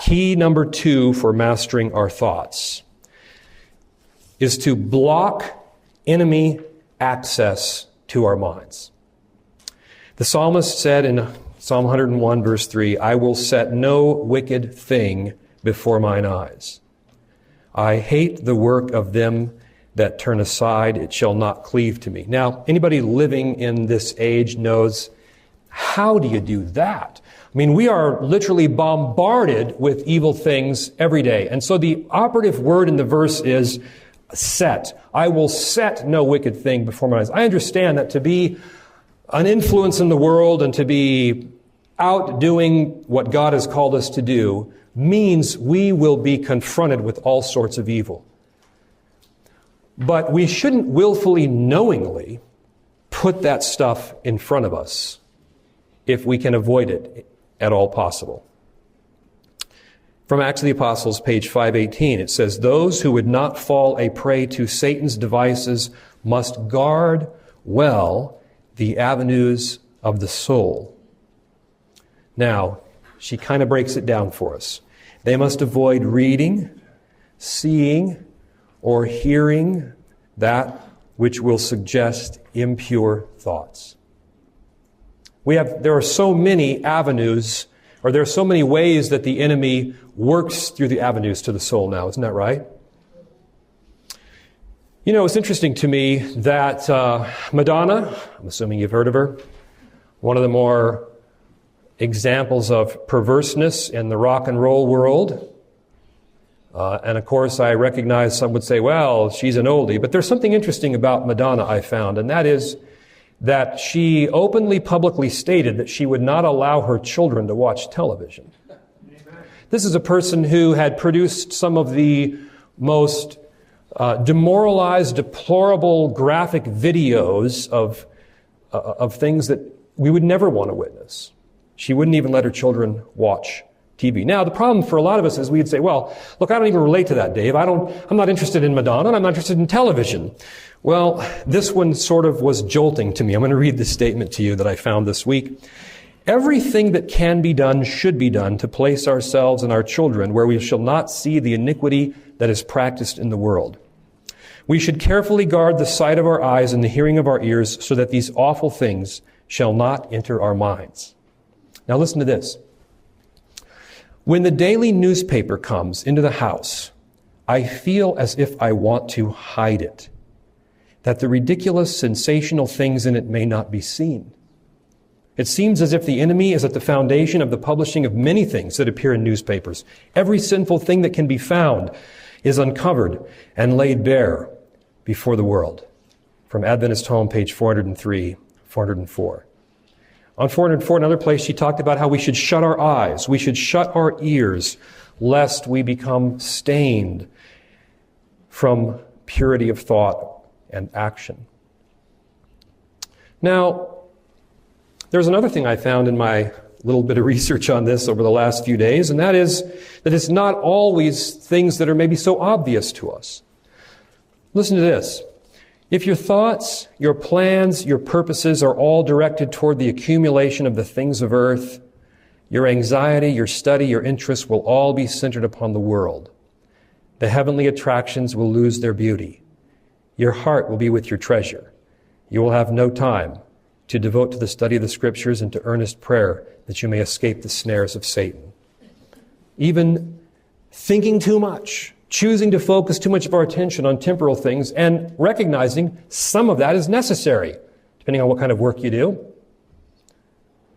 Key number 2 for mastering our thoughts is to block enemy access to our minds. The psalmist said in Psalm 101, verse 3, I will set no wicked thing before mine eyes. I hate the work of them that turn aside. It shall not cleave to me. Now, anybody living in this age knows, how do you do that? I mean, we are literally bombarded with evil things every day. And so the operative word in the verse is set. I will set no wicked thing before my eyes. I understand that to be an influence in the world and to be out doing what God has called us to do means we will be confronted with all sorts of evil. But we shouldn't willfully, knowingly put that stuff in front of us if we can avoid it at all possible. From Acts of the Apostles, page 518, it says, those who would not fall a prey to Satan's devices must guard well the avenues of the soul. Now, she kind of breaks it down for us. They must avoid reading, seeing, or hearing that which will suggest impure thoughts. There are so many avenues, or there are so many ways that the enemy works through the avenues to the soul now. Isn't that right? You know, it's interesting to me that Madonna, I'm assuming you've heard of her, one of the more examples of perverseness in the rock and roll world. And of course, I recognize some would say, well, she's an oldie. But there's something interesting about Madonna I found, and that is that she openly, publicly stated that she would not allow her children to watch television. This is a person who had produced some of the most demoralized, deplorable graphic videos of things that we would never want to witness. She wouldn't even let her children watch TV. Now, the problem for a lot of us is we'd say, well, look, I don't even relate to that, Dave. I'm not interested in Madonna, and I'm not interested in television. Well, this one sort of was jolting to me. I'm going to read this statement to you that I found this week. Everything that can be done should be done to place ourselves and our children where we shall not see the iniquity that is practiced in the world. We should carefully guard the sight of our eyes and the hearing of our ears so that these awful things shall not enter our minds. Now listen to this. When the daily newspaper comes into the house, I feel as if I want to hide it, that the ridiculous, sensational things in it may not be seen. It seems as if the enemy is at the foundation of the publishing of many things that appear in newspapers. Every sinful thing that can be found is uncovered and laid bare before the world. From Adventist Home, page 403, 404. On 404, another place, she talked about how we should shut our eyes, we should shut our ears, lest we become stained from purity of thought and action. Now, there's another thing I found in my little bit of research on this over the last few days, and that is that it's not always things that are maybe so obvious to us. Listen to this. If your thoughts, your plans, your purposes are all directed toward the accumulation of the things of earth, your anxiety, your study, your interests will all be centered upon the world. The heavenly attractions will lose their beauty. Your heart will be with your treasure. You will have no time to devote to the study of the Scriptures and to earnest prayer that you may escape the snares of Satan. Even thinking too much, choosing to focus too much of our attention on temporal things, and recognizing some of that is necessary, depending on what kind of work you do.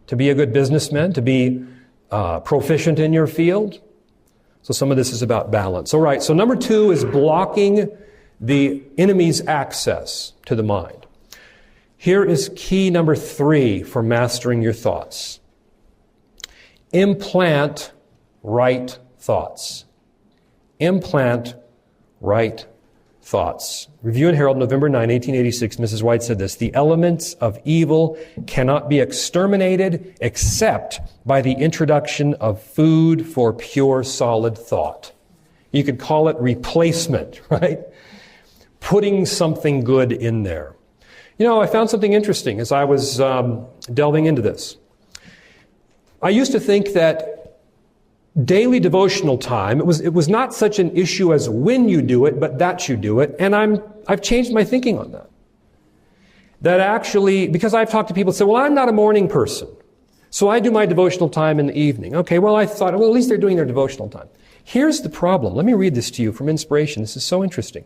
To be a good businessman, to be proficient in your field. So some of this is about balance. All right, so number 2 is blocking the enemy's access to the mind. Here is key number 3 for mastering your thoughts. Implant right thoughts. Implant right thoughts. Review and Herald, November 9, 1886, Mrs. White said this, the elements of evil cannot be exterminated except by the introduction of food for pure solid thought. You could call it replacement, right? Putting something good in there. You know, I found something interesting as I was delving into this. I used to think that daily devotional time, it was not such an issue as when you do it, but that you do it. And I've changed my thinking on that. That actually, because I've talked to people who say, well, I'm not a morning person, so I do my devotional time in the evening. Okay, well, I thought, well, at least they're doing their devotional time. Here's the problem. Let me read this to you from inspiration. This is so interesting.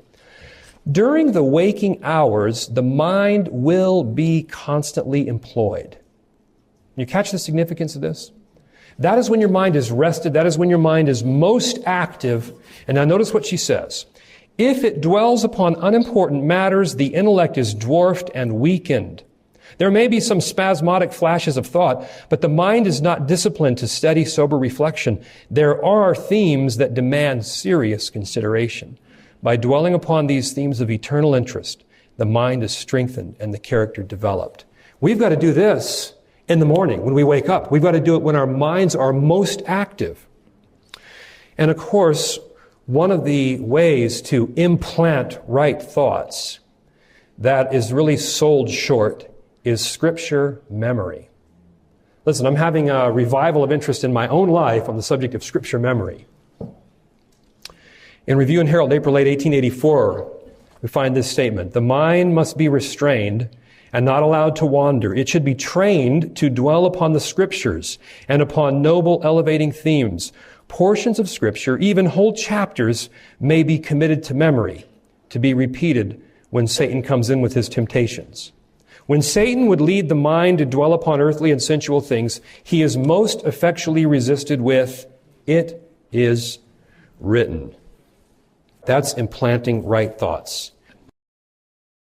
During the waking hours, the mind will be constantly employed. You catch the significance of this? That is when your mind is rested. That is when your mind is most active. And now notice what she says. If it dwells upon unimportant matters, the intellect is dwarfed and weakened. There may be some spasmodic flashes of thought, but the mind is not disciplined to steady, sober reflection. There are themes that demand serious consideration. By dwelling upon these themes of eternal interest, the mind is strengthened and the character developed. We've got to do this in the morning when we wake up. We've got to do it when our minds are most active. And of course, one of the ways to implant right thoughts that is really sold short is Scripture memory. Listen, I'm having a revival of interest in my own life on the subject of Scripture memory. In Review and Herald, April 8, 1884, we find this statement: the mind must be restrained and not allowed to wander. It should be trained to dwell upon the Scriptures and upon noble, elevating themes. Portions of Scripture, even whole chapters, may be committed to memory, to be repeated when Satan comes in with his temptations. When Satan would lead the mind to dwell upon earthly and sensual things, he is most effectually resisted with, "It is written." That's implanting right thoughts.